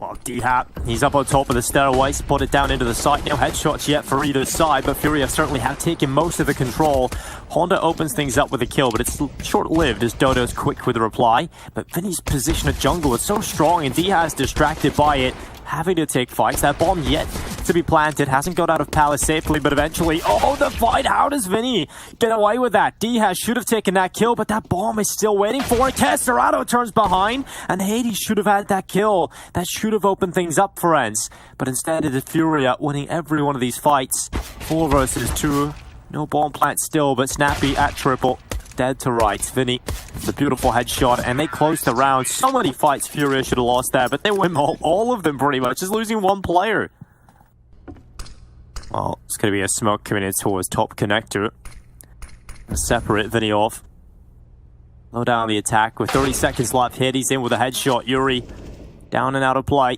Well, D-Hat, he's up on top of the stairway, spotted down into the site. No headshots yet for either side, but Furia certainly have taken most of the control. Honda opens things up with a kill, but it's short-lived as Dodo's quick with the reply. But Vinny's position at jungle is so strong, and D-Hat's distracted by it, having to take fights. That bomb yet to be planted, hasn't got out of Palace safely, but eventually, oh, the fight! How does Vinny get away with that? D-Hat should have taken that kill, but that bomb is still waiting for it. Casterado turns behind, and Hades should have had that kill. That should have opened things up for Ence, but instead it is Furia winning every one of these fights. 4 versus 2. No bomb plant still, but Snappy at triple. Dead to rights. Vinny, the beautiful headshot, and they close the round. So many fights Furia should have lost there, but they win all of them pretty much, just losing one player. Well, it's going to be a smoke coming in towards top connector. Separate Vinny off. Low down the attack with 30 seconds left. Hades in with a headshot. Yuri down and out of play.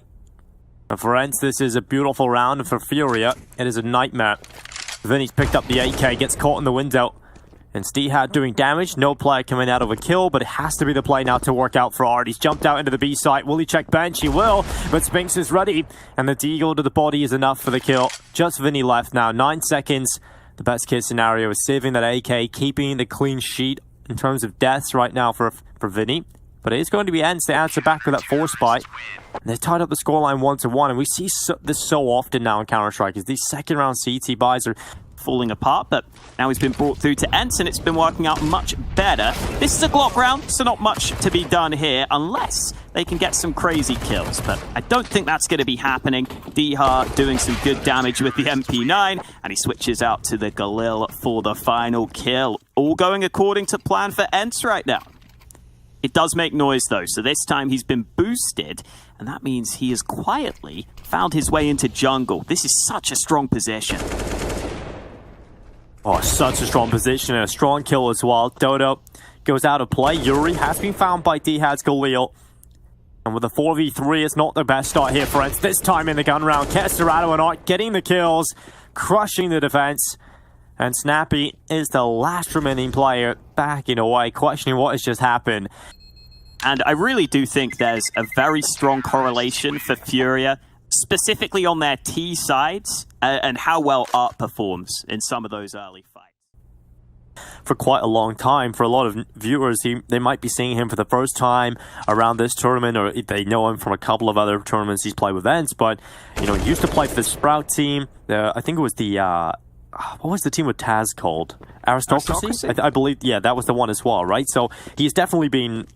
And for Ence, this is a beautiful round, and for Furia, it is a nightmare. Vinny's picked up the AK, gets caught in the window. And D-Hat doing damage, no player coming out of a kill, but it has to be the play now to work out for Art. He's jumped out into the B site. Will he check bench? He will, but Spinks is ready, and the deagle to the body is enough for the kill. Just Vinny left now, 9 seconds. The best case scenario is saving that AK, keeping the clean sheet in terms of deaths right now for Vinny. But it is going to be Ence to answer back with that force bite. And they've tied up the scoreline 1-1, and we see this so often now in Counter-Strike, is these second round CT buys are falling apart, but now he's been brought through to Ence and it's been working out much better. This is a Glock round, so not much to be done here unless they can get some crazy kills, but I don't think that's going to be happening. D-Hat doing some good damage with the MP9, and he switches out to the Galil for the final kill. All going according to plan for Ence right now. It does make noise though, so this time he's been boosted, and that means he has quietly found his way into jungle. This is such a strong position. Oh, such a strong position and a strong kill as well. Dodo goes out of play. Yuri has been found by D-Hat's Galil. And with a 4v3, it's not the best start here for Ence. This time in the gun round, Casterado and Art getting the kills, crushing the defense. And Snappy is the last remaining player backing away, questioning what has just happened. And I really do think there's a very strong correlation for Furia, specifically on their T sides, and how well Art performs in some of those early fights. For quite a long time, for a lot of viewers, they might be seeing him for the first time around this tournament, or they know him from a couple of other tournaments he's played with Ence, but, you know, he used to play for the Sprout team. I think it was the, what was the team with Taz called? Aristocracy? I believe, yeah, that was the one as well, right? So he's definitely been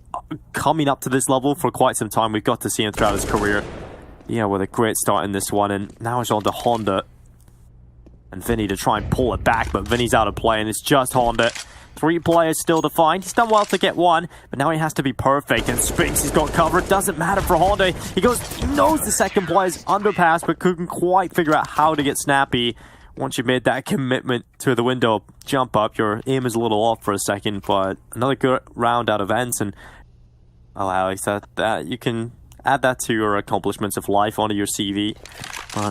coming up to this level for quite some time. We've got to see him throughout his career. Yeah, with a great start in this one, and now it's on to Honda and Vinny to try and pull it back, but Vinny's out of play, and it's just Honda. 3 players still to find. He's done well to get one, but now he has to be perfect, and Spinks, he's got cover. Doesn't matter for Honda. He knows the second player's underpass, but couldn't quite figure out how to get Snappy. Once you've made that commitment to the window jump up, your aim is a little off for a second, but another good round out of Ence, and well, Alex, that you can add that to your accomplishments of life onto your CV.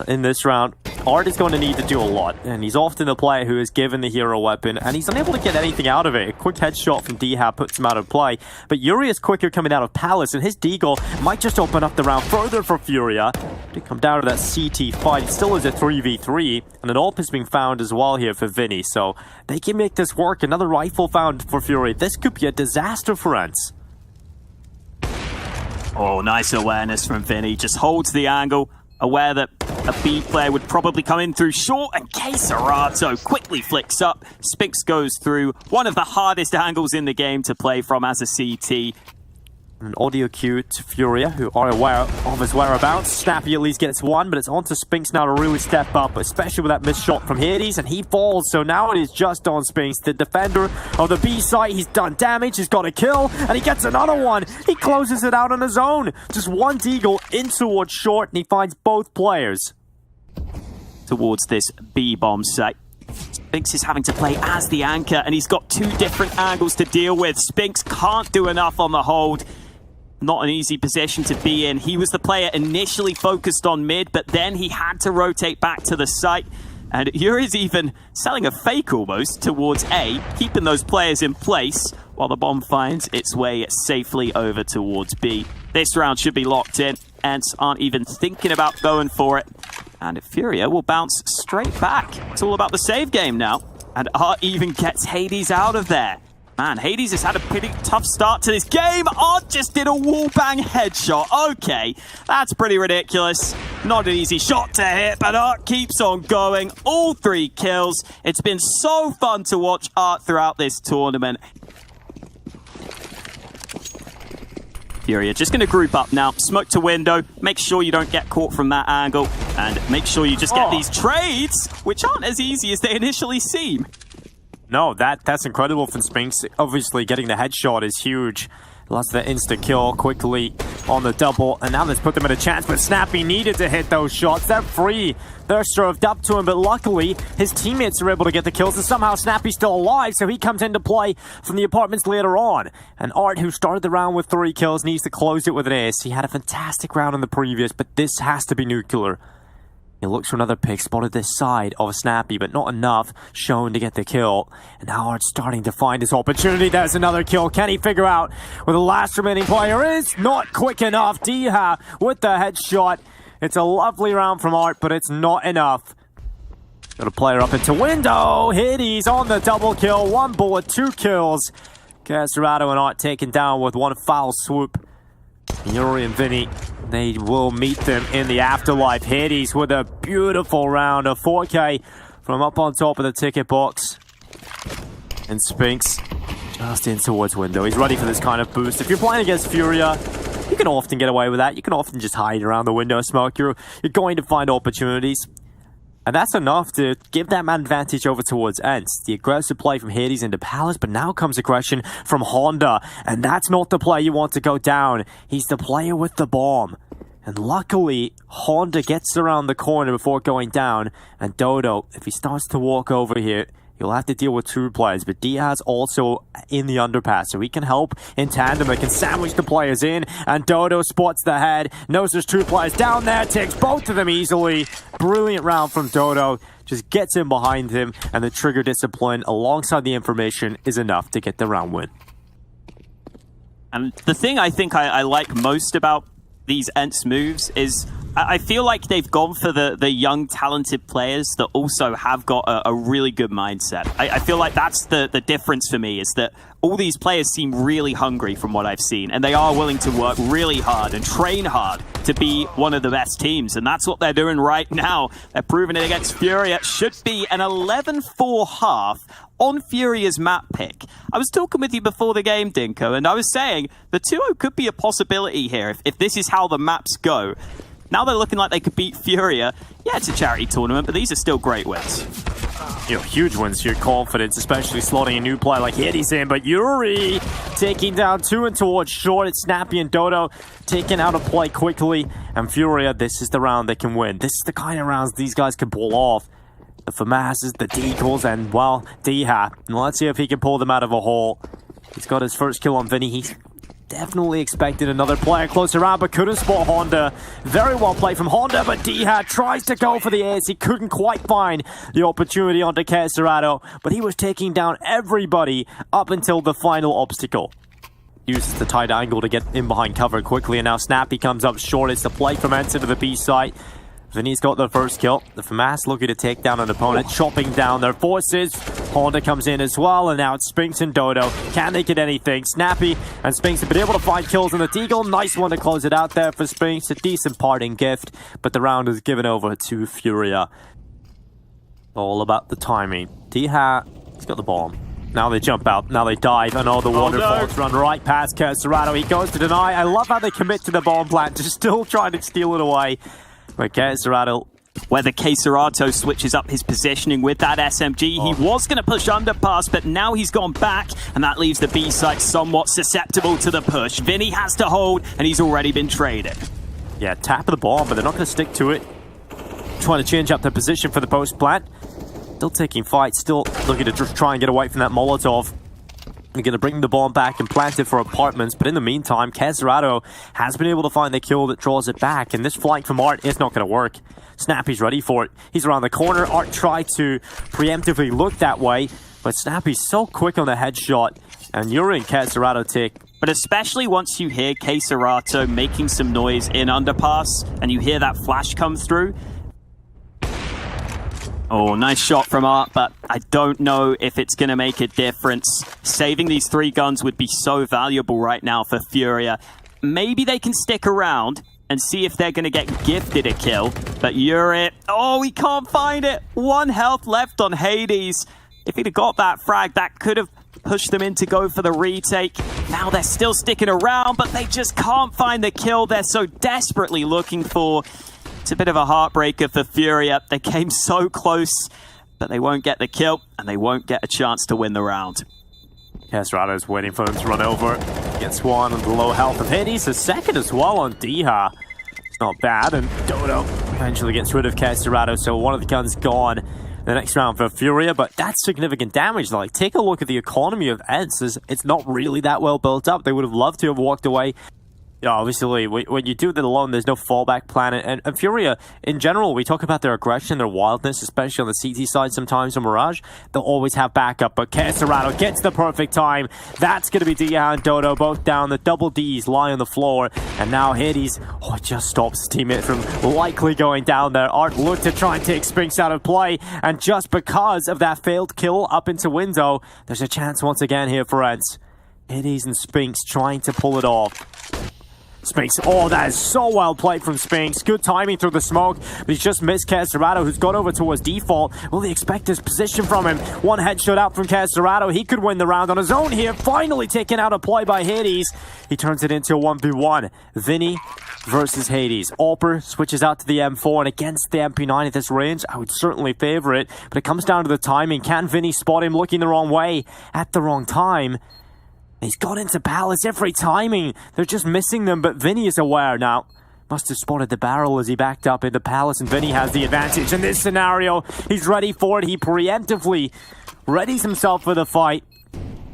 In this round, Art is going to need to do a lot, and he's often the player who is given the hero weapon, and he's unable to get anything out of it. A quick headshot from D-Hat puts him out of play, but Yuri is quicker coming out of Palace, and his deagle might just open up the round further for Furia. To come down to that CT fight, it still is a 3v3, and an AWP is being found as well here for Vinny, so they can make this work. Another rifle found for Fury. This could be a disaster for Ence. Oh, nice awareness from Vinny. Just holds the angle, aware that a B player would probably come in through short, and Casterado quickly flicks up. Spinks goes through one of the hardest angles in the game to play from as a CT. An audio cue to Furia, who are aware of his whereabouts. Snappy at least gets one, but it's on to Spinks now to really step up, especially with that missed shot from Hades, and he falls, so now it is just on Spinks, the defender of the B site. He's done damage, he's got a kill, and he gets another one. He closes it out on his own. Just one deagle in towards short, and he finds both players. Towards this B-bomb site. Spinks is having to play as the anchor, and he's got 2 different angles to deal with. Spinks can't do enough on the hold. Not an easy position to be in. He was the player initially focused on mid, but then he had to rotate back to the site. And Yuri's even selling a fake almost towards A, keeping those players in place while the bomb finds its way safely over towards B. This round should be locked in. Ence aren't even thinking about going for it. And Furia will bounce straight back. It's all about the save game now. And Art even gets Hades out of there. Man, Hades has had a pretty tough start to this game. Art just did a wallbang headshot. Okay, that's pretty ridiculous. Not an easy shot to hit, but Art keeps on going. All 3 kills. It's been so fun to watch Art throughout this tournament. Furia just going to group up now. Smoke to window. Make sure you don't get caught from that angle. And make sure you just get these trades, which aren't as easy as they initially seem. No, that's incredible from Spinks. Obviously, getting the headshot is huge. Lost the insta-kill quickly on the double, and now let's put them in a chance, but Snappy needed to hit those shots. They're free. They're served up to him, but luckily, his teammates are able to get the kills, and somehow Snappy's still alive, so he comes into play from the apartments later on. And Art, who started the round with 3 kills, needs to close it with an ace. He had a fantastic round in the previous, but this has to be nuclear. He looks for another pick, spotted this side of Snappy, but not enough shown to get the kill. And now Art's starting to find his opportunity. There's another kill. Can he figure out where the last remaining player is? Not quick enough. Diha with the headshot. It's a lovely round from Art, but it's not enough. Got a player up into window. Hades on the double kill. 1 bullet, 2 kills. Caserato and Art taken down with 1 foul swoop. Yuri and Vinny, they will meet them in the afterlife. Hades with a beautiful round of 4K from up on top of the ticket box. And Spinks just in towards window. He's ready for this kind of boost. If you're playing against Furia, you can often get away with that. You can often just hide around the window smoke. You're going to find opportunities. And that's enough to give that man advantage over towards Ence. The aggressive play from Hades into Palace, but now comes aggression from Honda. And that's not the play you want to go down. He's the player with the bomb. And luckily, Honda gets around the corner before going down. And Dodo, if he starts to walk over here, he'll have to deal with 2 players. But Diaz also in the underpass, so he can help in tandem. They can sandwich the players in. And Dodo spots the head, knows there's 2 players down there, takes both of them easily. Brilliant round from Dodo. Just gets in behind him. And the trigger discipline alongside the information is enough to get the round win. And the thing I think I like most about these Ence moves is I feel like they've gone for the young, talented players that also have got a really good mindset. I feel like that's the difference for me, is that all these players seem really hungry from what I've seen, and they are willing to work really hard and train hard to be one of the best teams, and that's what they're doing right now. They're proving it against Furia. Should be an 11-4 half on Furia's map pick. I was talking with you before the game, Dinko, and I was saying the 2-0 could be a possibility here if this is how the maps go. Now they're looking like they could beat Furia. Yeah, it's a charity tournament, but these are still great wins. You know, huge wins for your confidence, especially slotting a new player like Hades in. But Yuri taking down 2 and towards short. It's Snappy and Dodo taken out of play quickly. And Furia, this is the round they can win. This is the kind of rounds these guys can pull off. The FAMASs, the Deagles, and, well, Diha. And let's see if he can pull them out of a hole. He's got his first kill on Vinny. He's definitely expected another player close around, but couldn't spot Honda. Very well played from Honda, but Diha tries to go for the ace. He couldn't quite find the opportunity onto Caserato, but he was taking down everybody up until the final obstacle. Uses the tight angle to get in behind cover quickly, and now Snappy comes up short. It's the play from Ence to the B site. Vinny's got the first kill. The FAMAS looking to take down an opponent, chopping down their forces. Honda comes in as well, and now it's Spinks and Dodo. Can they get anything? Snappy and Spinks have been able to find kills on the Deagle. Nice one to close it out there for Spinks. A decent parting gift, but the round is given over to Furia. All about the timing. Diha, he's got the bomb. Now they jump out, now they dive, and all the waterfalls run right past Caserato. He goes to deny. I love how they commit to the bomb plant, just still trying to steal it away. But Caserato, whether Caserato switches up his positioning with that SMG, he was going to push underpass, but now he's gone back, and that leaves the B site somewhat susceptible to the push. Vinny has to hold, and he's already been traded. Yeah, tap of the bomb, but they're not going to stick to it. Trying to change up their position for the post plant. Still taking fights, still looking to just try and get away from that Molotov. They're going to bring the bomb back and plant it for apartments, but in the meantime, Caserato has been able to find the kill that draws it back, and this flank from Art is not going to work. Snappy's ready for it. He's around the corner. Art tried to preemptively look that way, but Snappy's so quick on the headshot, and Yuri and Caserato take but especially once you hear Keserato making some noise in underpass and you hear that flash come through. Oh, nice shot from Art, but I don't know if it's going to make a difference. Saving these 3 guns would be so valuable right now for Furia. Maybe they can stick around and see if they're going to get gifted a kill. But Yuri, oh, he can't find it. 1 health left on Hades. If he'd have got that frag, that could have pushed them in to go for the retake. Now they're still sticking around, but they just can't find the kill they're so desperately looking for. It's a bit of a heartbreaker for Furia. They came so close, but they won't get the kill, and they won't get a chance to win the round. Keserado's waiting for him to run over. Gets one on the low health of Hades. A second as well on Diha. It's not bad, and Dodo eventually gets rid of Keserato, so one of the guns gone. The next round for Furia, but that's significant damage. Like, take a look at the economy of Ence. It's not really that well built up. They would have loved to have walked away. Yeah, obviously, when you do that alone, there's no fallback plan. And Furia, in general, we talk about their aggression, their wildness, especially on the CT side sometimes on Mirage. They'll always have backup, but Keserato gets the perfect time. That's going to be Diha and Dodo, both down. The double Ds lie on the floor. And now Hades, it just stops his teammate from likely going down there. Art looked to try and take Spinks out of play. And just because of that failed kill up into window, there's a chance once again here for Ence. Hades and Spinks trying to pull it off. Spinks, that is so well played from Spinks. Good timing through the smoke, but he's just missed Keserato, who's gone over towards default. Will they expect this position from him? 1 headshot out from Keserato. He could win the round on his own here. Finally taken out a play by Hades. He turns it into a 1v1. Vinny versus Hades. Alper switches out to the M4, and against the MP9 at this range, I would certainly favor it, but it comes down to the timing. Can Vinny spot him looking the wrong way at the wrong time? He's gone into Palace every timing. They're just missing them, but Vinny is aware now. Must have spotted the barrel as he backed up into Palace, and Vinny has the advantage in this scenario. He's ready for it. He preemptively readies himself for the fight.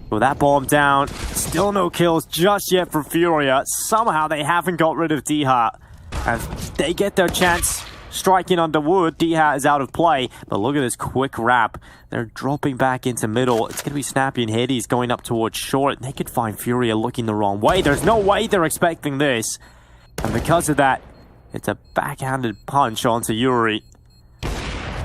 With that bomb down, still no kills just yet for Furia. Somehow they haven't got rid of Diha. As they get their chance striking on the wood, Diha is out of play. But look at this quick wrap. They're dropping back into middle. It's going to be Snappy and Hades going up towards short. They could find Furia looking the wrong way. There's no way they're expecting this. And because of that, it's a backhanded punch onto Yuri.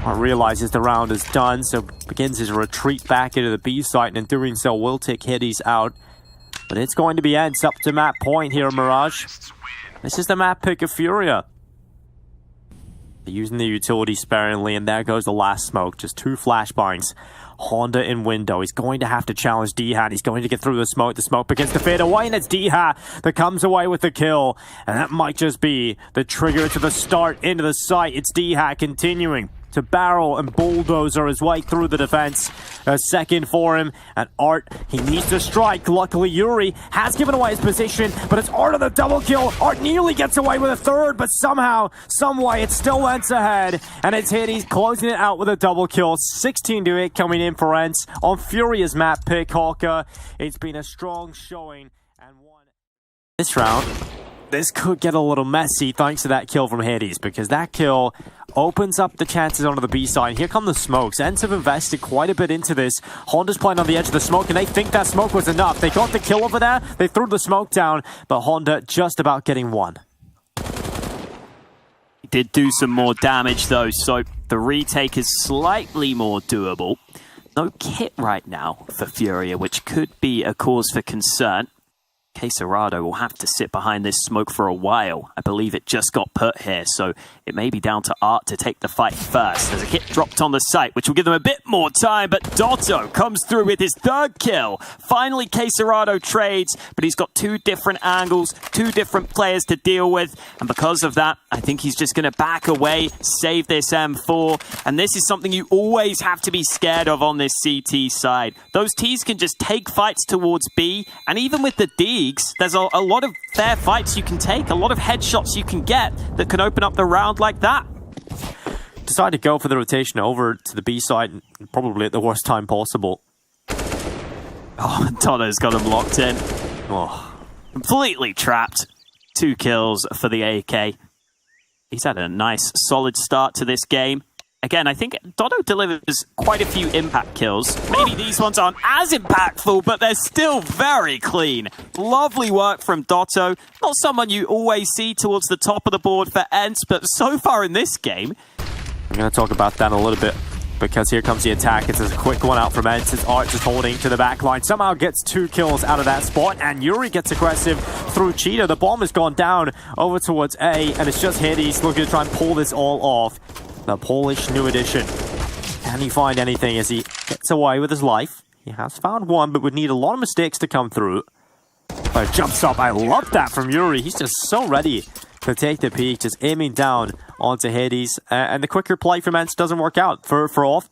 Realizes the round is done, so begins his retreat back into the B site, and in doing so will take Hades out. But it's going to be Ence up to map point here, Mirage. This is the map pick of Furia. They're using the utility sparingly, and there goes the last smoke. Just 2 flashbangs. Honda in window. He's going to have to challenge Diha. He's going to get through the smoke. The smoke begins to fade away, and it's Diha that comes away with the kill. And that might just be the trigger to the start into the site. It's Diha continuing to barrel and bulldozer his way through the defense. A second for him, and Art, he needs to strike. Luckily, Yuri has given away his position, but it's Art on the double kill. Art nearly gets away with a third, but somehow, someway, it still Ence ahead, and it's Hades closing it out with a double kill. 16-8 coming in for Ence on Furia's map pick, Hawker. It's been a strong showing, and one this round. This could get a little messy thanks to that kill from Hades, because that kill opens up the chances onto the B side. Here come the smokes. Ence have invested quite a bit into this. Honda's playing on the edge of the smoke, and they think that smoke was enough. They got the kill over there. They threw the smoke down, but Honda just about getting one. He did do some more damage, though, so the retake is slightly more doable. No kit right now for Furia, which could be a cause for concern. Keserato will have to sit behind this smoke for a while. I believe it just got put here, so it may be down to Art to take the fight first. There's a hit dropped on the site, which will give them a bit more time, but Dotto comes through with his 3rd kill. Finally, Keserato trades, but he's got 2 different angles, 2 different players to deal with, and because of that, I think he's just going to back away, save this M4, and this is something you always have to be scared of on this CT side. Those Ts can just take fights towards B, and even with the D, there's a lot of fair fights you can take, a lot of headshots you can get that can open up the round like that. Decide to go for the rotation over to the B side, probably at the worst time possible. Tono's got him locked in. Completely trapped. 2 kills for the AK. He's had a nice, solid start to this game. Again, I think Dodo delivers quite a few impact kills. Maybe these ones aren't as impactful, but they're still very clean. Lovely work from Dotto. Not someone you always see towards the top of the board for Ence, but so far in this game... I'm going to talk about that in a little bit, because here comes the attack. It's a quick one out from Ence. It's Art just holding to the back line. Somehow gets 2 kills out of that spot, and Yuri gets aggressive through Cheetah. The bomb has gone down over towards A, and it's just Hades looking to try and pull this all off. The Polish new edition. Can he find anything as he gets away with his life? He has found one, but would need a lot of mistakes to come through. But jumps up. I love that from Yuri. He's just so ready to take the peak, just aiming down onto Hades. And the quicker play from Ence doesn't work out for off.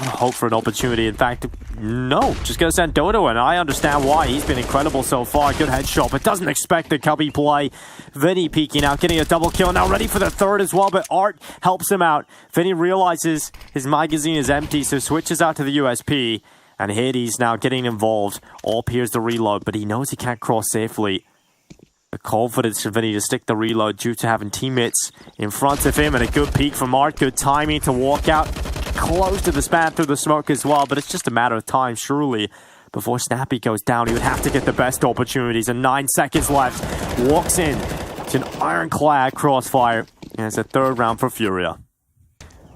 Hope for an opportunity. In fact, no. Just going to send Dodo, and I understand why. He's been incredible so far. Good headshot, but doesn't expect the cubby play. Vinny peeking out, getting a double kill. Now ready for the third as well, but Art helps him out. Vinny realizes his magazine is empty, so switches out to the USP. And Hades now getting involved. All peers to reload, but he knows he can't cross safely. The confidence for Vinny to stick the reload due to having teammates in front of him, and a good peek from Art. Good timing to walk out close to the span through the smoke as well, but it's just a matter of time, surely. Before Snappy goes down, he would have to get the best opportunities, and 9 seconds left. Walks in to an ironclad crossfire, and it's a third round for Furia.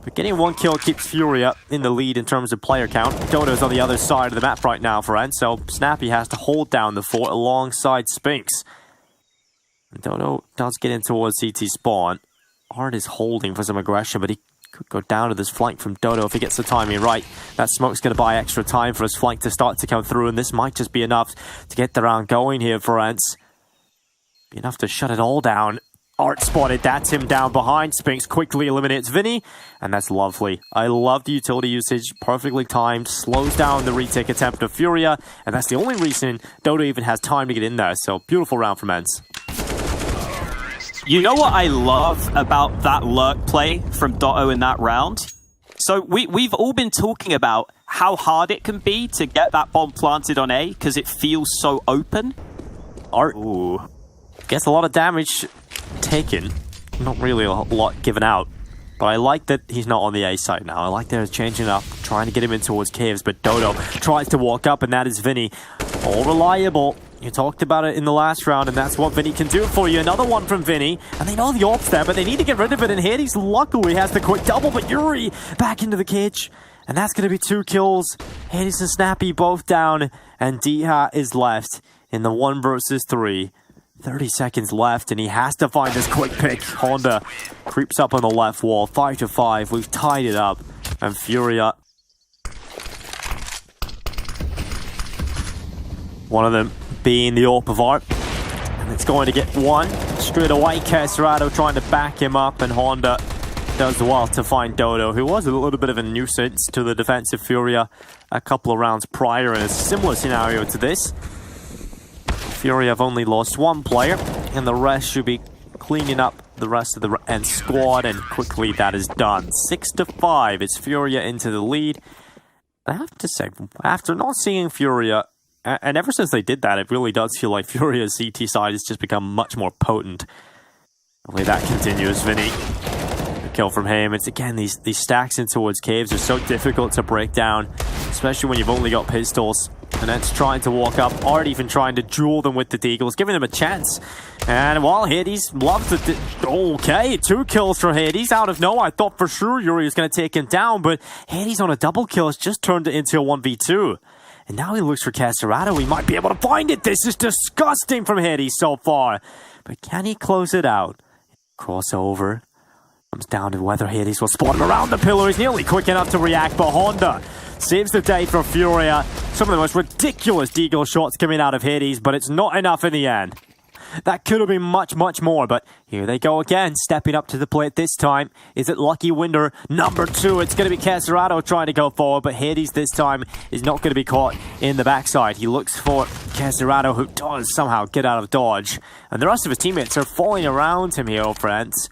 But getting 1 kill keeps Furia in the lead in terms of player count. Dodo's on the other side of the map right now for Ence, so Snappy has to hold down the fort alongside Spinks. Dodo does get in towards CT spawn. Art is holding for some aggression, but he could go down to this flank from Dodo if he gets the timing right. That smoke's going to buy extra time for his flank to start to come through, and this might just be enough to get the round going here for Ence. Be enough to shut it all down. Art spotted, that's him down behind. Spinks quickly eliminates Vinny, and that's lovely. I love the utility usage, perfectly timed, slows down the retake attempt of Furia, and that's the only reason Dodo even has time to get in there, so beautiful round from Ence. You know what I love about that lurk play from Dotto in that round? So we've all been talking about how hard it can be to get that bomb planted on A because it feels so open. Art gets a lot of damage taken, not really a lot given out. But I like that he's not on the A side now. I like that he's changing up, trying to get him in towards caves, but Dodo tries to walk up, and that is Vinny. All reliable. You talked about it in the last round, and that's what Vinny can do for you. Another one from Vinny, and they know the ops there, but they need to get rid of it, and Hades luckily has the quick double, but Yuri back into the cage, and that's going to be 2 kills. Hades and Snappy both down, and Diha is left in the 1 versus 3. 30 seconds left, and he has to find this quick pick. Honda creeps up on the left wall. 5-5. We've tied it up, and Furia, one of them being the AWP of Art, and it's going to get 1 straight away. Caserado trying to back him up, and Honda does well to find Dodo, who was a little bit of a nuisance to the defensive Furia a couple of rounds prior in a similar scenario to this. Furia have only lost 1 player, and the rest should be cleaning up the rest of the Ence squad, and quickly that is done. 6-5, it's Furia into the lead. I have to say, after not seeing Furia, and ever since they did that, it really does feel like Furia's CT side has just become much more potent. Hopefully that continues. Vinny, a kill from him. It's again, these stacks in towards caves are so difficult to break down, especially when you've only got pistols. And Ence trying to walk up, Art even trying to duel them with the deagles, giving them a chance. And while Hades loves it, okay, 2 kills for Hades out of nowhere. I thought for sure Yuri was going to take him down, but Hades on a double kill has just turned it into a 1v2. And now he looks for Caserado. He might be able to find it. This is disgusting from Hades so far. But can he close it out? Crossover. Comes down to whether Hades will spot him around the pillar. He's nearly quick enough to react, but Honda saves the day for Furia. Some of the most ridiculous deagle shots coming out of Hades, but it's not enough in the end. That could have been much, much more, but here they go again, stepping up to the plate this time. Is it Lucky Winder number 2? It's going to be Caserado trying to go forward, but Hades this time is not going to be caught in the backside. He looks for Caserado, who does somehow get out of dodge. And the rest of his teammates are falling around him here, friends.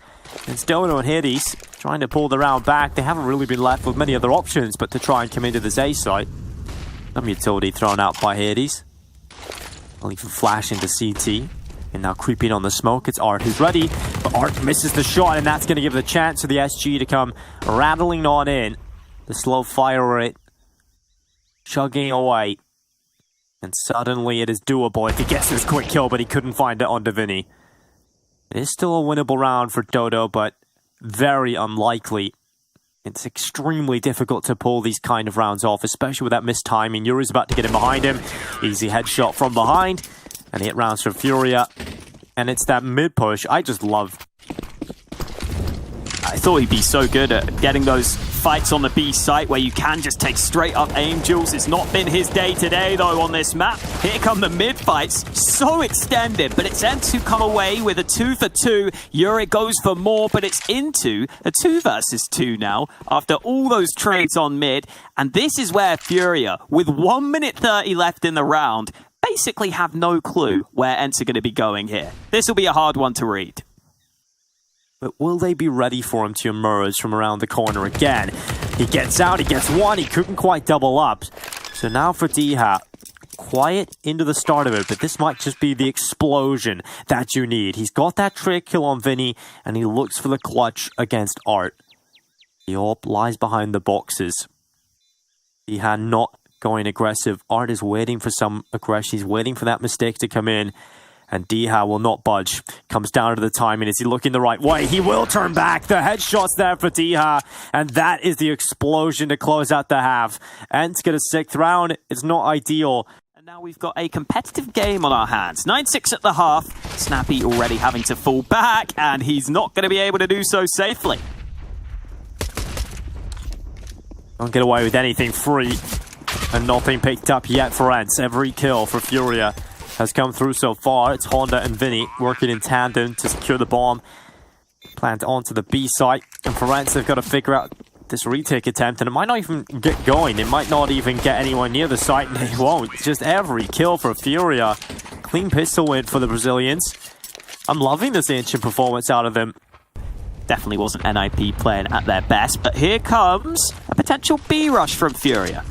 It's Dodo and Hades trying to pull the round back. They haven't really been left with many other options but to try and come into this A site. Some utility thrown out by Hades. I'll even flash into CT. And now creeping on the smoke, it's Art who's ready. But Art misses the shot, and that's going to give the chance for the SG to come rattling on in. The slow fire rate chugging away. And suddenly it is doable if he gets this quick kill, but he couldn't find it onto Vinny. It is still a winnable round for Dodo, but very unlikely. It's extremely difficult to pull these kind of rounds off, especially with that missed timing. Yuri's about to get in behind him. Easy headshot from behind. And he hit rounds for Furia. And it's that mid push I just love. I thought he'd be so good at getting those fights on the B site where you can just take straight up aim duels. It's not been his day today though on this map. Here come the mid fights, so extended, but it's Ence who come away with a 2 for 2. Yuri goes for more, but it's into a 2 versus 2 now after all those trades on mid. And this is where Furia, with 1 minute 30 left in the round, basically have no clue where Ence are going to be going here. This will be a hard one to read. But will they be ready for him to emerge from around the corner again? He gets out, he gets one, he couldn't quite double up. So now for Diha, quiet into the start of it, but this might just be the explosion that you need. He's got that trick kill on Vinny, and he looks for the clutch against Art. The AWP lies behind the boxes. Diha not going aggressive. Art is waiting for some aggression. He's waiting for that mistake to come in. And Diha will not budge. Comes down to the timing. Is he looking the right way? He will turn back. The headshot's there for Diha. And that is the explosion to close out the half. Ence get a 6th round. It's not ideal. And now we've got a competitive game on our hands. 9-6 at the half. Snappy already having to fall back. And he's not going to be able to do so safely. Don't get away with anything free. And nothing picked up yet for Ence. Every kill for Furia has come through so far. It's Honda and Vinny working in tandem to secure the bomb. Plant onto the B site. And for Ence, they've got to figure out this retake attempt. And it might not even get going. It might not even get anyone near the site. And they won't. It's just every kill for Furia. Clean pistol win for the Brazilians. I'm loving this ancient performance out of them. Definitely wasn't NIP playing at their best. But here comes a potential B rush from Furia.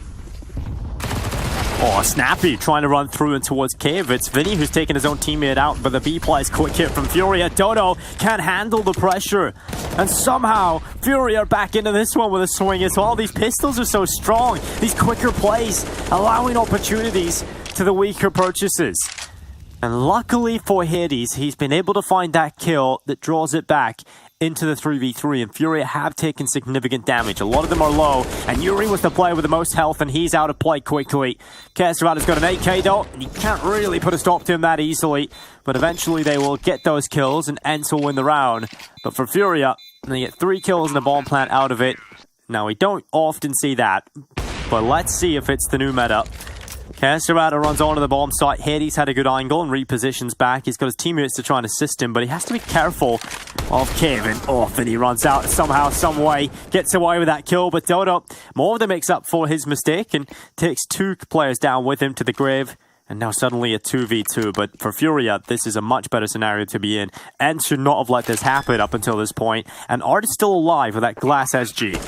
Oh, Snappy trying to run through and towards Cave. It's Vinny who's taking his own teammate out, but the B plays quick hit from Furia. Dodo can't handle the pressure. And somehow, Furia back into this one with a swing as well. These pistols are so strong. These quicker plays, allowing opportunities to the weaker purchases. And luckily for Hades, he's been able to find that kill that draws it back into the 3v3, and Furia have taken significant damage. A lot of them are low, and Yuri was the player with the most health, and he's out of play quickly. Kesterada's got an 8k though, and you can't really put a stop to him that easily, but eventually they will get those kills, and Ence will win the round. But for Furia, they get 3 kills and a bomb plant out of it. Now, we don't often see that, but let's see if it's the new meta. Kesterada runs onto the bomb site. Hades had a good angle and repositions back. He's got his teammates to try and assist him, but he has to be careful of Kevin. Off, and he runs out somehow, some way. Gets away with that kill, but Dodo more than makes up for his mistake and takes 2 players down with him to the grave. And now suddenly a 2v2. But for Furia, this is a much better scenario to be in. Ence should not have let this happen up until this point. And Art is still alive with that glass SG.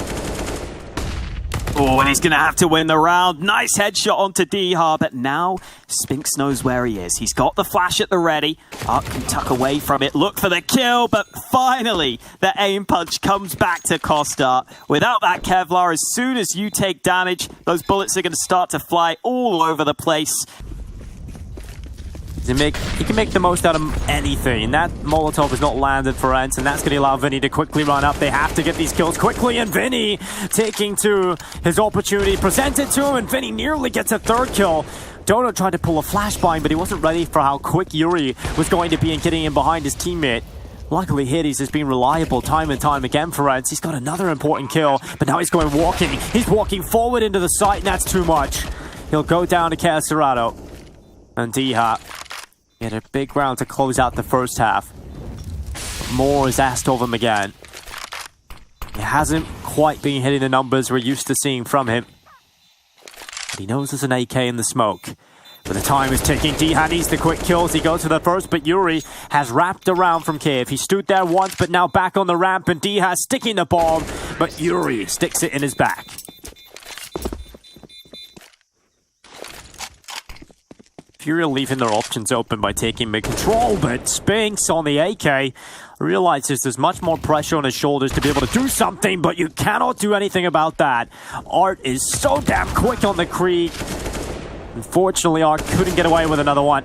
Oh, and he's going to have to win the round. Nice headshot onto Diha, but now Spinks knows where he is. He's got the flash at the ready. Art can tuck away from it, look for the kill, but finally the aim punch comes back to Costa. Without that Kevlar, as soon as you take damage, those bullets are going to start to fly all over the place. He can make the most out of anything. That Molotov is not landed for Ence, and that's going to allow Vinny to quickly run up. They have to get these kills quickly, and Vinny taking to his opportunity presented to him, and Vinny nearly gets a 3rd kill. Dodo tried to pull a flashbang, but he wasn't ready for how quick Yuri was going to be in getting in behind his teammate. Luckily, Hades has been reliable time and time again for Ence. He's got another important kill, but now he's going walking. He's walking forward into the site, and that's too much. He'll go down to Caserado. And Diha get a big round to close out the first half. More is asked of him again. He hasn't quite been hitting the numbers we're used to seeing from him. But he knows there's an AK in the smoke. But the time is ticking. Diha needs the quick kills. He goes for the first, but Yuri has wrapped around from Cave. He stood there once, but now back on the ramp, and Diha sticking the bomb, but Yuri sticks it in his back. Furia leaving their options open by taking mid-control, but Spinks on the AK realizes there's much more pressure on his shoulders to be able to do something, but you cannot do anything about that. Art is so damn quick on the creep. Unfortunately, Art couldn't get away with another one.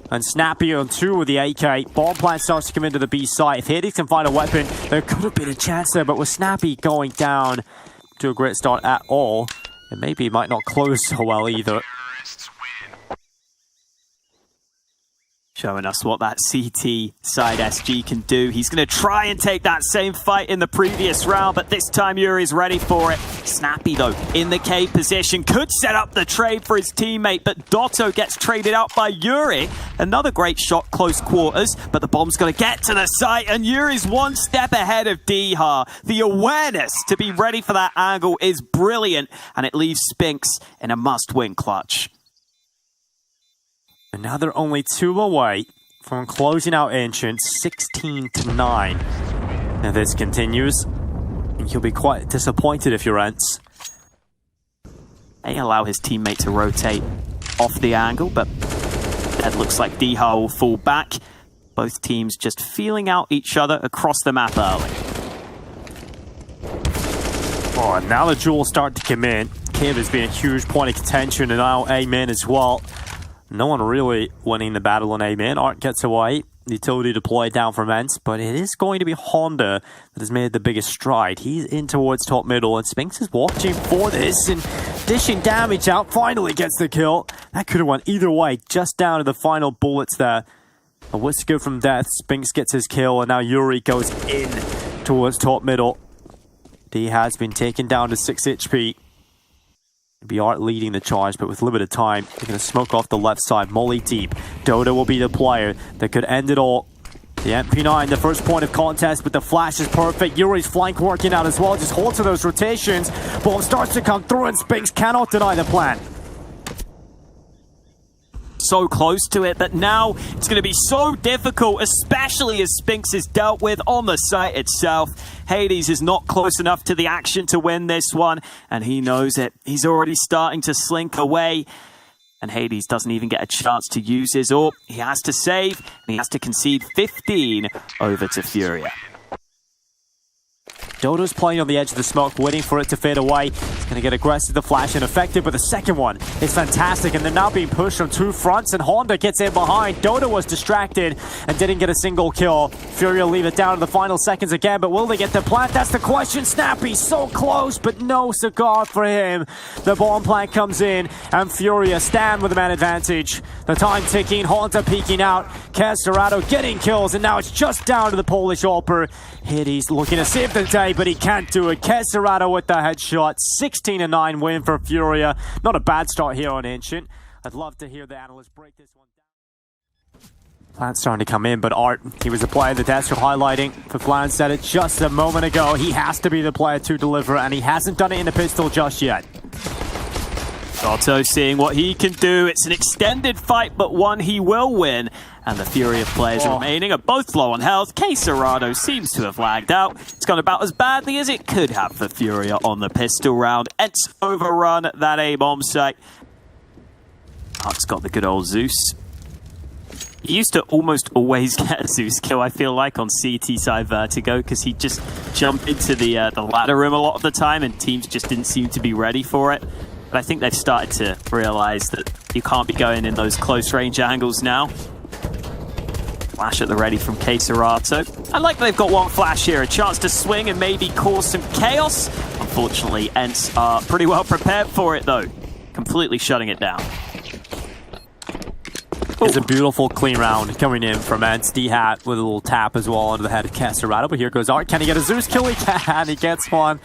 And Snappy on 2 with the AK. Bomb plant starts to come into the B site. If Hades can find a weapon, there could have been a chance there, but with Snappy going down to a great start at all, and maybe it might not close so well either. Showing us what that CT side SG can do. He's going to try and take that same fight in the previous round, but this time Yuri's ready for it. Snappy, though, in the K position, could set up the trade for his teammate, but Dotto gets traded out by Yuri. Another great shot, close quarters, but the bomb's going to get to the site, and Yuri's one step ahead of Dihar. The awareness to be ready for that angle is brilliant, and it leaves Spinks in a must-win clutch. And now they're only 2 away from closing out Ancient, 16-9. Now this continues, and you'll be quite disappointed if you're Ence. They allow his teammate to rotate off the angle, but it looks like Dihar will fall back. Both teams just feeling out each other across the map early. Oh, and now the duels start to come in. Cave has been a huge point of contention, and now A-main as well. No one really winning the battle on A-main. Art gets away. Utility deployed down from Ence, but it is going to be Honda that has made the biggest stride. He's in towards top middle, and Spinks is watching for this and dishing damage out. Finally gets the kill. That could have went either way, just down to the final bullets there. A whisker from death. Spinks gets his kill, and now Yuri goes in towards top middle. D has been taken down to 6 HP. Be Art leading the charge, but with limited time, they're going to smoke off the left side. Molly deep. Dota will be the player that could end it all. The MP9, the first point of contest, but the flash is perfect. Yuri's flank working out as well. Just hold to those rotations. Bomb starts to come through, and Spinks cannot deny the plan. So close to it, but now it's going to be so difficult, especially as Spinks is dealt with on the site itself. Hades is not close enough to the action to win this one, and he knows it. He's already starting to slink away, and Hades doesn't even get a chance to use his AWP. He has to save, and he has to concede 15 over to Furia. Dodo's playing on the edge of the smoke, waiting for it to fade away. He's going to get aggressive, the flash, and effective, but the second one is fantastic, and they're now being pushed on 2 fronts, and Honda gets in behind. Dodo was distracted and didn't get a single kill. Furia leave it down to the final seconds again, but will they get the plant? That's the question. Snappy so close, but no cigar for him. The bomb plant comes in, and Furia stand with the man advantage. The time ticking, Honda peeking out, Castorado getting kills, and now it's just down to the Polish AWPer. Hades looking to save the day, but he can't do it. Castorado with the headshot. 16-9 win for Furia. Not a bad start here on Ancient. I'd love to hear the analysts break this one down. Plant's starting to come in, but Art, he was the player the devs were highlighting. For Flan said it just a moment ago. He has to be the player to deliver, and he hasn't done it in a pistol just yet. Dotto seeing what he can do. It's an extended fight, but one he will win. And the Furia players remaining are both low on health. Castorado seems to have lagged out. It's gone about as badly as it could have for Furia on the pistol round. Ence overrun that A-bomb site. Art's got the good old Zeus. He used to almost always get a Zeus kill, I feel like, on CT side Vertigo, because he'd just jump into the ladder room a lot of the time, and teams just didn't seem to be ready for it. But I think they've started to realize that you can't be going in those close range angles now. Flash at the ready from Caserato. I like that they've got one flash here, a chance to swing and maybe cause some chaos. Unfortunately, Ence are pretty well prepared for it though, completely shutting it down. It's a beautiful clean round coming in from Ence. D-Hat with a little tap as well onto the head of Castorado, but here goes Art. Can he get a Zeus kill? He can, he gets one.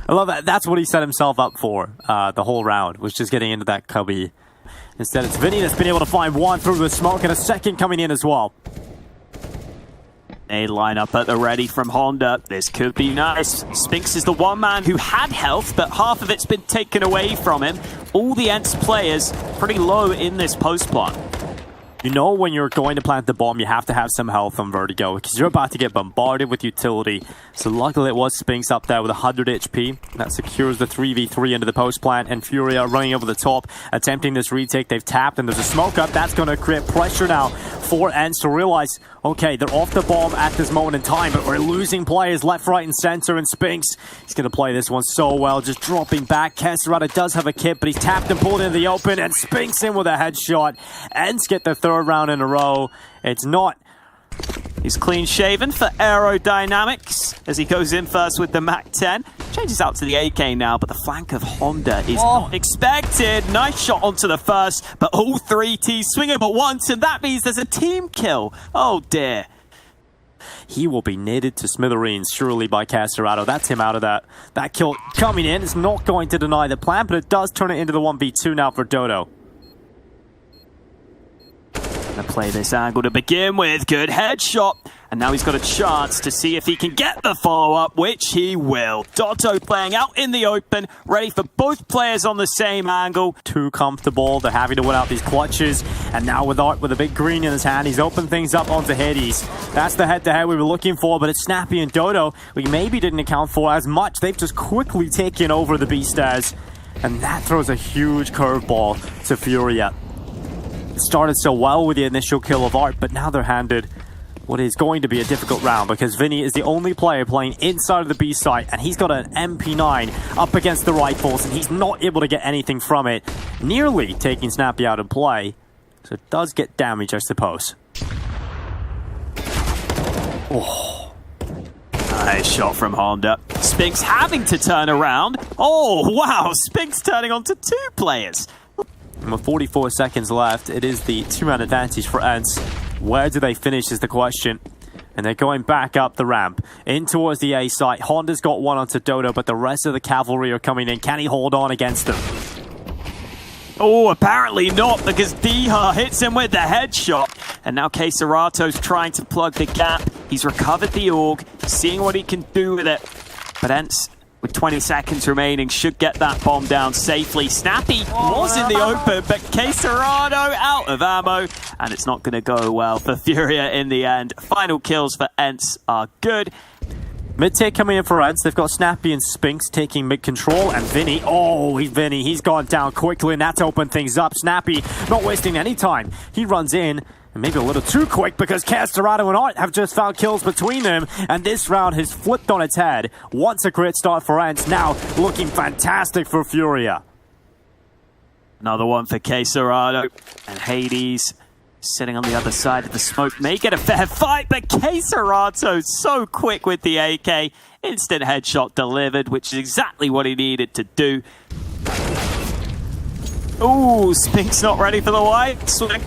I love that. That's what he set himself up for the whole round, was just getting into that cubby. Instead, it's Vinny that's been able to find one through the smoke, and a second coming in as well. They line up at the ready from Honda. This could be nice. Spinks is the one man who had health, but half of it's been taken away from him. All the Ence players pretty low in this post plot. You know when you're going to plant the bomb, you have to have some health on Vertigo because you're about to get bombarded with utility. So luckily it was Spinks up there with 100 HP. That secures the 3v3 into the post plant, and Furia running over the top, attempting this retake. They've tapped and there's a smoke up. That's going to create pressure now for Ence to realize, okay, they're off the bomb at this moment in time, but we're losing players left, right, and center, and Spinks, he's going to play this one so well, just dropping back. Kesserado does have a kit, but he's tapped and pulled into the open, and Spinks in with a headshot. Ence get the third round in a row. It's not. He's clean shaven for aerodynamics as he goes in first with the MAC-10. Changes out to the AK now, but the flank of Honda is not expected. Nice shot onto the first, but all three T's swing him at once, and that means there's a team kill. Oh dear. He will be knitted to smithereens, surely, by Kesserado. That's him out of that. That kill coming in. It's not going to deny the plan, but it does turn it into the 1v2 now for Dodo. Gonna play this angle to begin with. Good headshot. And now he's got a chance to see if he can get the follow-up, which he will. Dotto playing out in the open, ready for both players on the same angle. Too comfortable. They're having to win out these clutches. And now with Art with a big green in his hand, he's opened things up onto Hades. That's the head-to-head we were looking for, but it's Snappy and Dodo we maybe didn't account for as much. They've just quickly taken over the B-Stars. And that throws a huge curveball to Furia. It started so well with the initial kill of Art, but now they're handed what is going to be a difficult round because Vinny is the only player playing inside of the B site, and he's got an MP9 up against the rifles, and he's not able to get anything from it, nearly taking Snappy out of play. So it does get damage, I suppose. Oh. Nice shot from Honda. Spinks having to turn around. Oh, wow. Spinks turning onto two players. And with 44 seconds left, it is the two-man advantage for Ence. Where do they finish is the question. And they're going back up the ramp, in towards the A site. Honda's got one onto Dodo, but the rest of the cavalry are coming in. Can he hold on against them? Oh, apparently not, because Diha hits him with the headshot. And now Kesserato's trying to plug the gap. He's recovered the AUG, seeing what he can do with it. But Ence, with 20 seconds remaining, should get that bomb down safely. Snappy was in the open, but Kesserado out of ammo, and it's not going to go well for Furia in the end. Final kills for Ence are good. Mid-take coming in for Ence. They've got Snappy and Spinks taking mid-control, and Vinny, Vinny, he's gone down quickly, and that's opened things up. Snappy not wasting any time. He runs in, and maybe a little too quick because Kesserado and Art have just found kills between them, and this round has flipped on its head. Once a great start for Ence, now looking fantastic for Furia. Another one for Kesserado, and Hades sitting on the other side of the smoke may get a fair fight, but Kesserato's so quick with the AK. Instant headshot delivered, which is exactly what he needed to do. Ooh, Spinks not ready for the white swing.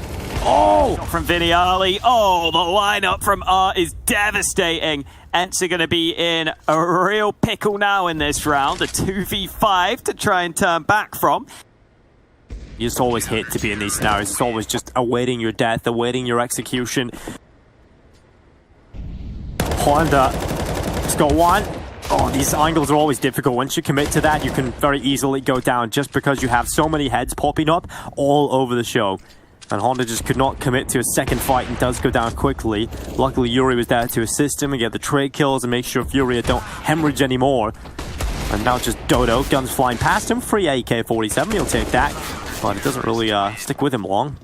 Oh, from Viniali. Oh, the lineup from Art is devastating. Ence are going to be in a real pickle now in this round. A 2v5 to try and turn back from. You just always hate to be in these scenarios. It's always just awaiting your death, awaiting your execution. Honda has got one. Oh, these angles are always difficult. Once you commit to that, you can very easily go down just because you have so many heads popping up all over the show. And Honda just could not commit to a second fight and does go down quickly. Luckily, Yuri was there to assist him and get the trade kills and make sure Furia don't hemorrhage anymore. And now just Dodo, guns flying past him. Free AK-47, he'll take that. But it doesn't really stick with him long.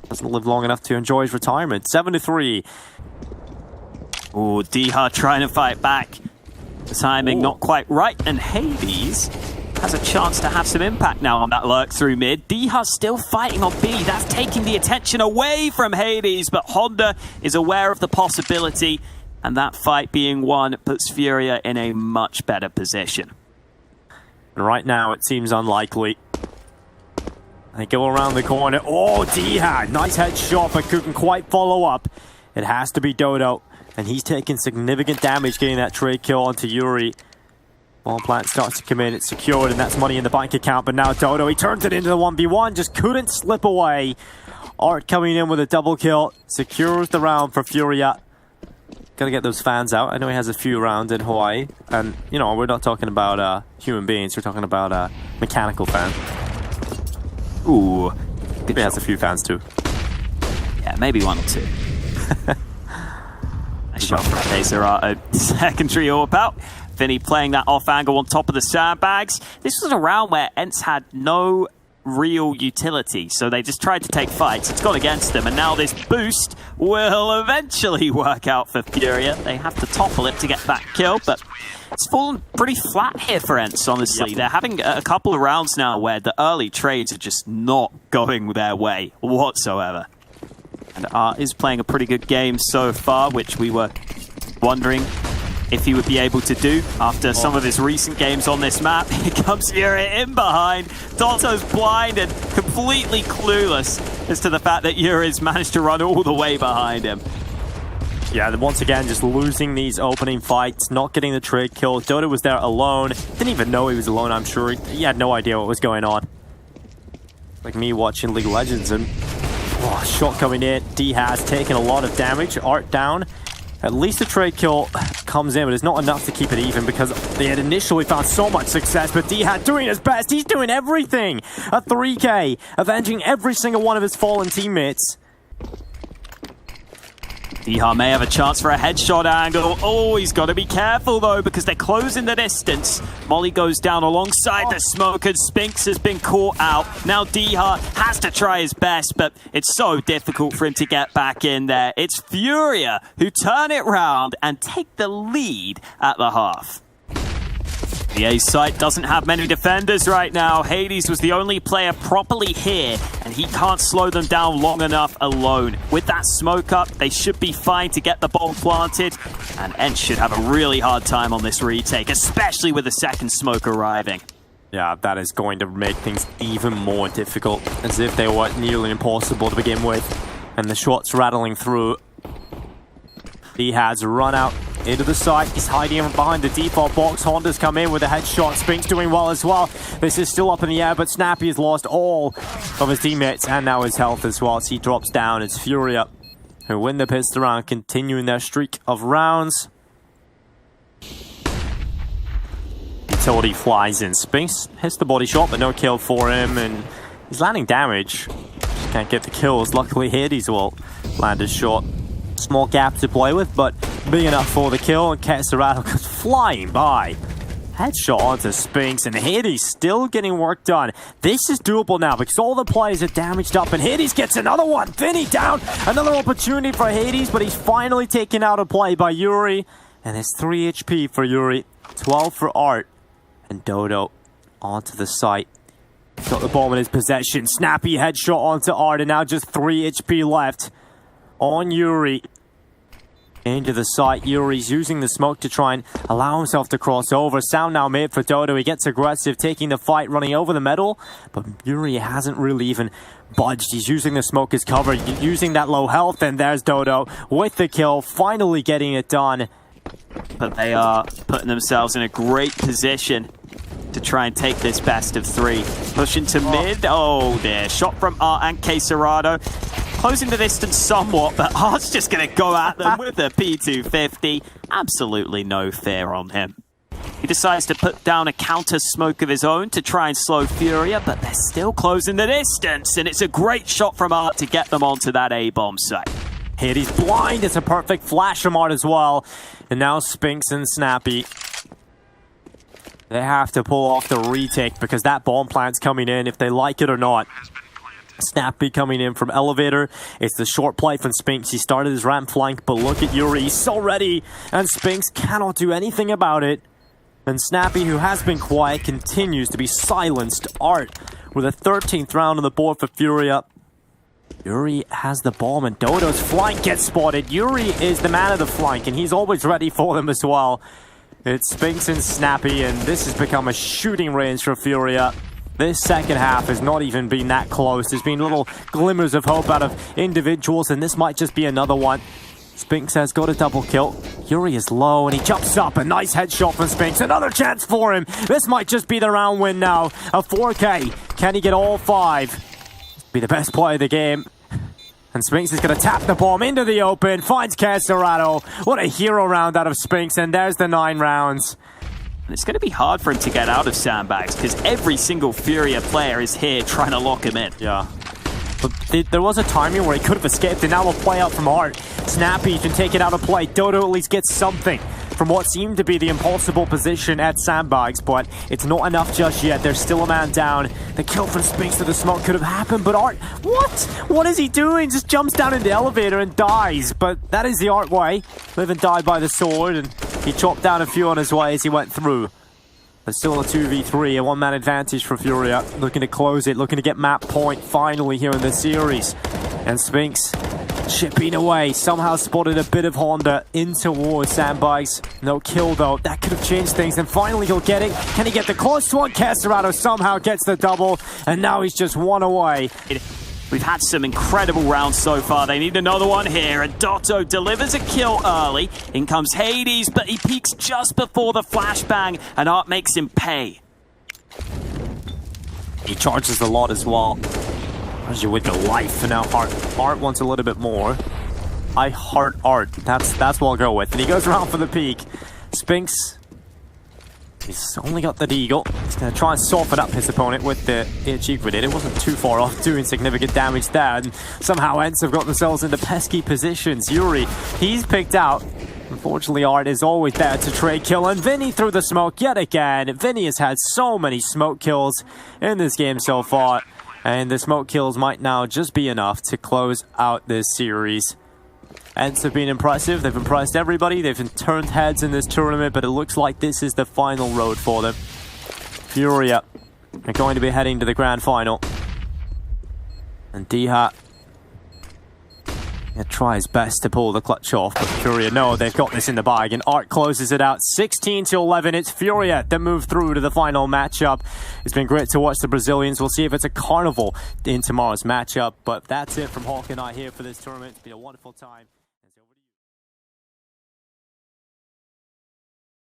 Doesn't live long enough to enjoy his retirement. 7-3. Ooh, Diha trying to fight back. The timing not quite right, and Hades has a chance to have some impact now on that lurk through mid. Diha's still fighting on B. That's taking the attention away from Hades, but Honda is aware of the possibility, and that fight being won puts Furia in a much better position. And right now, it seems unlikely. They go around the corner. Oh, Diha! Nice headshot, but couldn't quite follow up. It has to be Dodo, and he's taking significant damage getting that trade kill onto Yuri. Bomb plant starts to come in, it's secured, and that's money in the bank account, but now Dodo, he turns it into the 1v1, just couldn't slip away. Art coming in with a double kill, secures the round for Furia. Gotta get those fans out. I know he has a few around in Hawaii, and, you know, we're not talking about human beings, we're talking about mechanical fans. Ooh. He has a few fans too. Maybe 1 or 2. A shot from Keserato. Secondary AWP out. Vinny playing that off angle on top of the sandbags. This was a round where Ence had no real utility, so they just tried to take fights. It's gone against them, and now this boost will eventually work out for Furia. They have to topple it to get that kill, but it's fallen pretty flat here for Ence, honestly. Yep. They're having a couple of rounds now where the early trades are just not going their way whatsoever. And Art is playing a pretty good game so far, which we were wondering if he would be able to do after some of his recent games on this map. Here comes Furia in behind. Dotto's blind and completely clueless as to the fact that Yuri's managed to run all the way behind him. Yeah, once again, just losing these opening fights, not getting the trade kills. Dodo was there alone. Didn't even know he was alone, I'm sure. He had no idea what was going on. Like me watching League of Legends, and shot coming in. D has taken a lot of damage. Art down. At least the trade kill comes in, but it's not enough to keep it even because they had initially found so much success, but D-Hat doing his best. He's doing everything. A 3K, avenging every single one of his fallen teammates. D-Hat may have a chance for a headshot angle. Oh, he's got to be careful, though, because they're closing the distance. Molly goes down alongside the smoke, and Spinks has been caught out. Now D-Hat has to try his best, but it's so difficult for him to get back in there. It's Furia who turn it round and take the lead at the half. The A site doesn't have many defenders right now. Hades was the only player properly here, and he can't slow them down long enough alone. With that smoke up, they should be fine to get the bomb planted, and Ence should have a really hard time on this retake, especially with the second smoke arriving. Yeah, that is going to make things even more difficult, as if they were nearly impossible to begin with. And the shots rattling through. He has run out into the site. He's hiding behind the default box. Honda's come in with a headshot. Spinks doing well as well. This is still up in the air, but Snappy has lost all of his teammates and now his health as well. As he drops down, it's Furia who win the pistol round, continuing their streak of rounds. Utility flies in. Spinks hits the body shot, but no kill for him, and he's landing damage. Just can't get the kills. Luckily, Hades will land his shot. Small gap to play with, but big enough for the kill, and Keserato goes flying by. Headshot onto Spinks, and Hades still getting work done. This is doable now because all the players are damaged up, and Hades gets another one. Vinny down. Another opportunity for Hades, but he's finally taken out of play by Yuri. And it's 3 HP for Yuri, 12 for Art, and Dodo onto the site. Got the bomb in his possession. Snappy headshot onto Art, and now just 3 HP left on Yuri. Into the site. Yuri's using the smoke to try and allow himself to cross over. Sound now made for Dodo. He gets aggressive, taking the fight, running over the metal, but Yuri hasn't really even budged. He's using the smoke as cover, using that low health, and there's Dodo with the kill, finally getting it done. But they are putting themselves in a great position to try and take this best of 3. Pushing to mid. Oh dear. Shot from Art and Keserato. Closing the distance somewhat, but Art's just going to go at them with the P250. Absolutely no fear on him. He decides to put down a counter smoke of his own to try and slow Furia, but they're still closing the distance, and it's a great shot from Art to get them onto that A-bomb site. He's blind. It's a perfect flash from Art as well. And now Spinks and Snappy, they have to pull off the retake because that bomb plant's coming in if they like it or not. Snappy coming in from elevator. It's the short play from Spinks. He started his ramp flank, but look at Yuri. He's so ready, and Spinks cannot do anything about it. And Snappy, who has been quiet, continues to be silenced. Art with a 13th round on the board for Furia. Yuri has the bomb, and Dodo's flank gets spotted. Yuri is the man of the flank, and he's always ready for them as well. It's Spinks and Snappy, and this has become a shooting range for Furia. This second half has not even been that close. There's been little glimmers of hope out of individuals, and this might just be another one. Spinks has got a double kill. Yuri is low, and he jumps up. A nice headshot from Spinks. Another chance for him. This might just be the round win now. A 4K. Can he get all 5? Be the best player of the game. And Spinks is going to tap the bomb into the open. Finds Keserato. What a hero round out of Spinks, and there's the 9 rounds. It's going to be hard for him to get out of sandbags because every single Furia player is here trying to lock him in. Yeah. But there was a timing where he could have escaped, and now we'll play out from Art. Snappy can take it out of play. Dodo at least gets something from what seemed to be the impossible position at Sandbags, but it's not enough just yet. There's still a man down. The kill from Spinks to the smoke could have happened, but Art, what? What is he doing? Just jumps down in the elevator and dies. But that is the Art way. Live and die by the sword, and he chopped down a few on his way as he went through. But still a 2v3, a one-man advantage for Furia. Looking to close it, looking to get map point finally here in the series. And Spinks chipping away, somehow spotted a bit of Honda in towards Sandbags. No kill though, that could have changed things, and finally he'll get it. Can he get the close one? Casterado somehow gets the double, and now he's just one away. We've had some incredible rounds so far. They need another one here, and Dotto delivers a kill early. In comes Hades, but he peeks just before the flashbang, and Art makes him pay. He charges a lot as well. As you with the life, and now Art wants a little bit more. I heart Art. That's what I'll go with. And he goes around for the peak. Spinks, he's only got the deagle. He's going to try and soften up his opponent with the cheek with it. It wasn't too far off, doing significant damage there. And somehow Ence have got themselves into pesky positions. Yuri, he's picked out. Unfortunately, Art is always there to trade kill. And Vinny through the smoke yet again. Vinny has had so many smoke kills in this game so far. And the smoke kills might now just be enough to close out this series. Ence have been impressive. They've impressed everybody. They've turned heads in this tournament, but it looks like this is the final road for them. Furia are going to be heading to the grand final. And Diha tries best to pull the clutch off, but Furia, no, they've got this in the bag, and Art closes it out 16-11. It's Furia that move through to the final matchup. It's been great to watch the Brazilians. We'll see if it's a carnival in tomorrow's matchup, but that's it from Hawk and I here for this tournament. It's been a wonderful time.